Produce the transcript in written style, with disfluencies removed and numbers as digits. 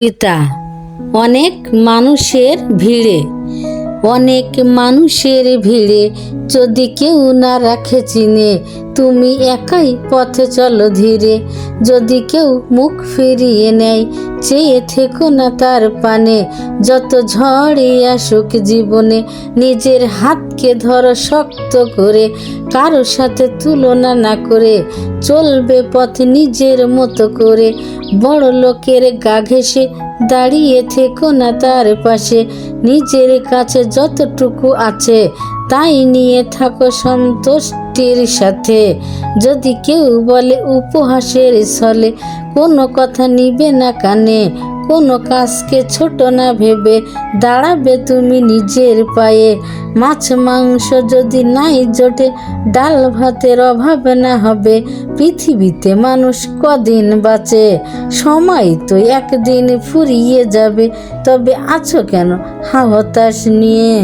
পিতা অনেক মানুষের ভিড়ে যদি কেউ না রাখে চিনে, তুমি একাই পথে চলো ধীরে। যদি কেউ মুখ ফিরিয়ে নেয়, চেয়ে থেকো না তার পানে। যত ঝড়ই আসুক জীবনে, নিজের হাতকে ধরো শক্ত করে। কারো সাথে তুলনা না করে চলবে পথ নিজের মতো করে। বড় লোকের গা ঘেঁষে দাঁড়িয়ে থেকো না তার পাশে। নিজের কাছে যতটুকু আছে তাই নিয়ে থাকো সন্তুষ্টির সাথে। যদি কেউ বলে উপহাসের ছলে, কোনো কথা নিবে না কানে। কোনো কাজকে ছোট না ভেবে দাঁড়াবে তুমি নিজের পায়ে। মাছ মাংস যদি নাই জোটে, ডাল ভাতের অভাব না হবে। পৃথিবীতে মানুষ কদিন বাঁচে, সময় তো একদিন ফুরিয়ে যাবে। তবে আছো কেন হতাশ নিয়ে?